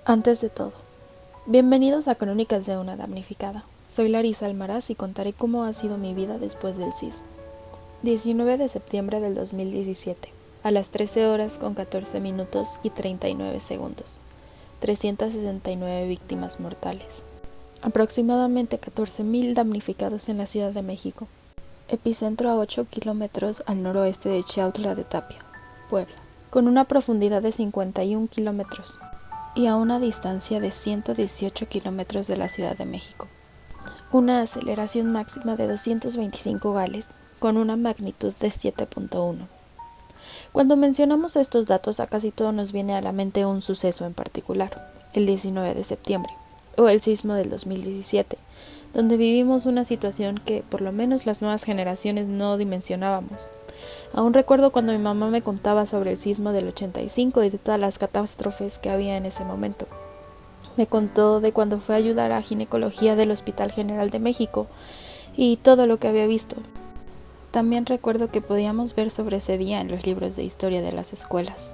Antes de todo, bienvenidos a Crónicas de una damnificada. Soy Larisa Almaraz y contaré cómo ha sido mi vida después del sismo. 19 de septiembre del 2017, a las 13 horas con 14 minutos y 39 segundos. 369 víctimas mortales. Aproximadamente 14.000 damnificados en la Ciudad de México. Epicentro a 8 kilómetros al noroeste de Chiautla de Tapia, Puebla, con una profundidad de 51 kilómetros. Y a una distancia de 118 kilómetros de la Ciudad de México. Una aceleración máxima de 225 gales, con una magnitud de 7.1. Cuando mencionamos estos datos, a casi todos nos viene a la mente un suceso en particular, el 19 de septiembre, o el sismo del 2017, donde vivimos una situación que por lo menos las nuevas generaciones no dimensionábamos. Aún recuerdo cuando mi mamá me contaba sobre el sismo del 85 y de todas las catástrofes que había en ese momento. Me contó de cuando fue a ayudar a ginecología del Hospital General de México y todo lo que había visto. También recuerdo que podíamos ver sobre ese día en los libros de historia de las escuelas.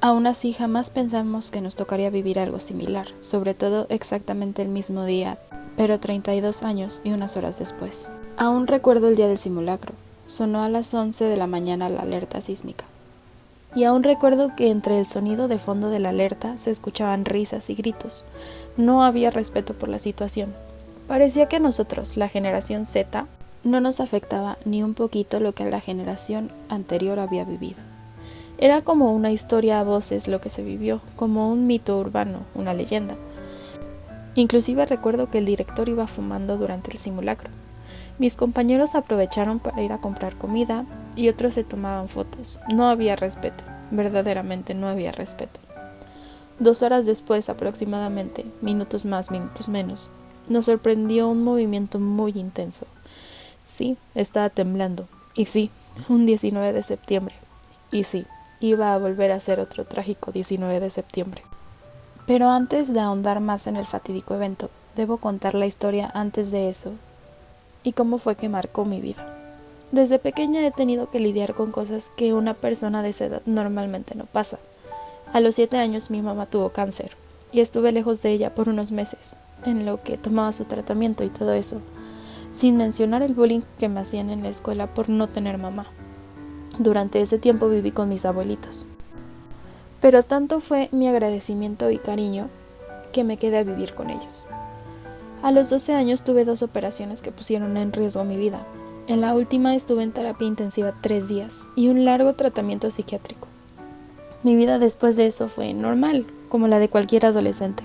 Aún así jamás pensamos que nos tocaría vivir algo similar, sobre todo exactamente el mismo día, pero 32 años y unas horas después. Aún recuerdo el día del simulacro. Sonó a las 11 de la mañana la alerta sísmica. Y aún recuerdo que entre el sonido de fondo de la alerta se escuchaban risas y gritos. No había respeto por la situación. Parecía que a nosotros, la generación Z, no nos afectaba ni un poquito lo que la generación anterior había vivido. Era como una historia a voces lo que se vivió, como un mito urbano, una leyenda. Inclusive recuerdo que el director iba fumando durante el simulacro. Mis compañeros aprovecharon para ir a comprar comida y otros se tomaban fotos. No había respeto, verdaderamente no había respeto. 2 horas después aproximadamente, minutos más, minutos menos, nos sorprendió un movimiento muy intenso. Sí, estaba temblando. Y sí, un 19 de septiembre. Y sí, iba a volver a ser otro trágico 19 de septiembre. Pero antes de ahondar más en el fatídico evento, debo contar la historia antes de eso y cómo fue que marcó mi vida. Desde pequeña he tenido que lidiar con cosas que una persona de esa edad normalmente no pasa. A los 7 años mi mamá tuvo cáncer y estuve lejos de ella por unos meses, en lo que tomaba su tratamiento y todo eso, sin mencionar el bullying que me hacían en la escuela por no tener mamá. Durante ese tiempo viví con mis abuelitos. Pero tanto fue mi agradecimiento y cariño que me quedé a vivir con ellos. A los 12 años tuve 2 operaciones que pusieron en riesgo mi vida. En la última estuve en terapia intensiva 3 días y un largo tratamiento psiquiátrico. Mi vida después de eso fue normal, como la de cualquier adolescente.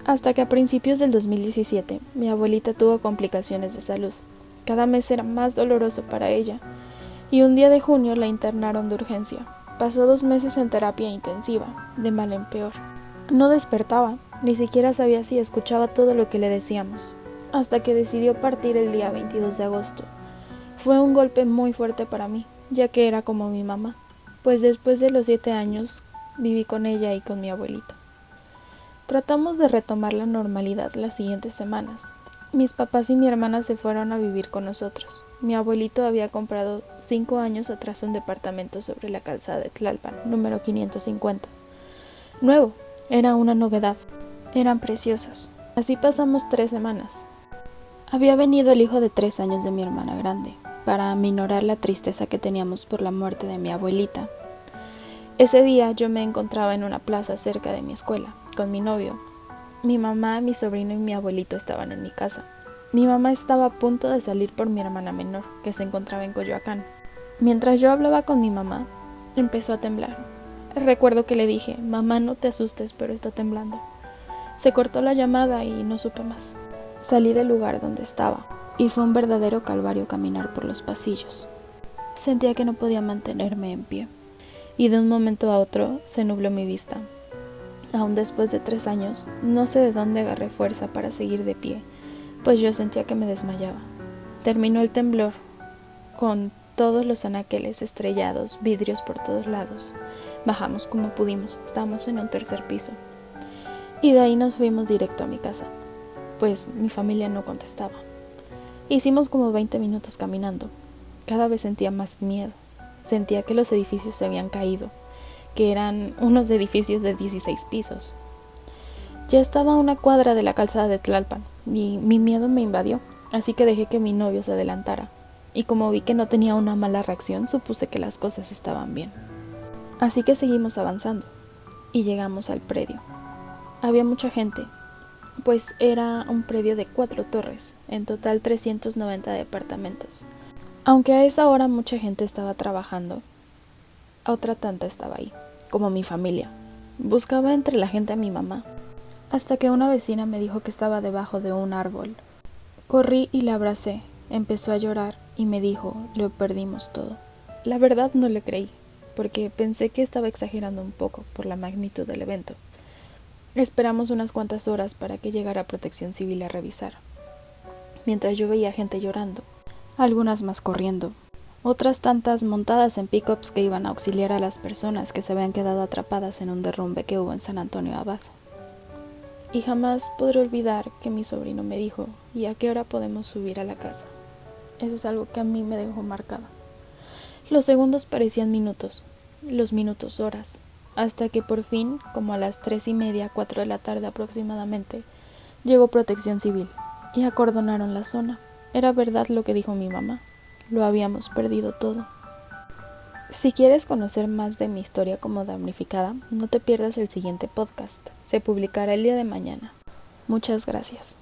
Hasta que a principios del 2017 mi abuelita tuvo complicaciones de salud. Cada mes era más doloroso para ella y un día de junio la internaron de urgencia. Pasó 2 meses en terapia intensiva, de mal en peor. No despertaba. Ni siquiera sabía si escuchaba todo lo que le decíamos, hasta que decidió partir el día 22 de agosto. Fue un golpe muy fuerte para mí, ya que era como mi mamá, pues después de los 7 años viví con ella y con mi abuelito. Tratamos de retomar la normalidad las siguientes semanas. Mis papás y mi hermana se fueron a vivir con nosotros. Mi abuelito había comprado 5 años atrás un departamento sobre la calzada de Tlalpan, número 550. Nuevo, era una novedad. Eran preciosos. Así pasamos 3 semanas. Había venido el hijo de 3 años de mi hermana grande, para aminorar la tristeza que teníamos por la muerte de mi abuelita. Ese día yo me encontraba en una plaza cerca de mi escuela, con mi novio. Mi mamá, mi sobrino y mi abuelito estaban en mi casa. Mi mamá estaba a punto de salir por mi hermana menor, que se encontraba en Coyoacán. Mientras yo hablaba con mi mamá, empezó a temblar. Recuerdo que le dije, mamá, no te asustes, pero está temblando. Se cortó la llamada y no supe más. Salí del lugar donde estaba y fue un verdadero calvario caminar por los pasillos. Sentía que no podía mantenerme en pie y de un momento a otro se nubló mi vista. Aún después de 3 años, no sé de dónde agarré fuerza para seguir de pie, pues yo sentía que me desmayaba. Terminó el temblor con todos los anaqueles estrellados, vidrios por todos lados. Bajamos como pudimos, estábamos en un 3er piso. Y de ahí nos fuimos directo a mi casa, pues mi familia no contestaba. Hicimos como 20 minutos caminando. Cada vez sentía más miedo. Sentía que los edificios se habían caído, que eran unos edificios de 16 pisos. Ya estaba a una cuadra de la calzada de Tlalpan y mi miedo me invadió, así que dejé que mi novio se adelantara. Y como vi que no tenía una mala reacción, supuse que las cosas estaban bien. Así que seguimos avanzando y llegamos al predio. Había mucha gente, pues era un predio de 4 torres, en total 390 departamentos. Aunque a esa hora mucha gente estaba trabajando, otra tanta estaba ahí, como mi familia. Buscaba entre la gente a mi mamá, hasta que una vecina me dijo que estaba debajo de un árbol. Corrí y la abracé, empezó a llorar y me dijo, lo perdimos todo. La verdad no le creí, porque pensé que estaba exagerando un poco por la magnitud del evento. Esperamos unas cuantas horas para que llegara Protección Civil a revisar, mientras yo veía gente llorando, algunas más corriendo, otras tantas montadas en pickups que iban a auxiliar a las personas que se habían quedado atrapadas en un derrumbe que hubo en San Antonio Abad. Y jamás podré olvidar que mi sobrino me dijo, ¿y a qué hora podemos subir a la casa? Eso es algo que a mí me dejó marcada. Los segundos parecían minutos, los minutos horas, hasta que por fin, como a las 3:30, 4 de la tarde aproximadamente, llegó Protección Civil y acordonaron la zona. Era verdad lo que dijo mi mamá, lo habíamos perdido todo. Si quieres conocer más de mi historia como damnificada, no te pierdas el siguiente podcast. Se publicará el día de mañana. Muchas gracias.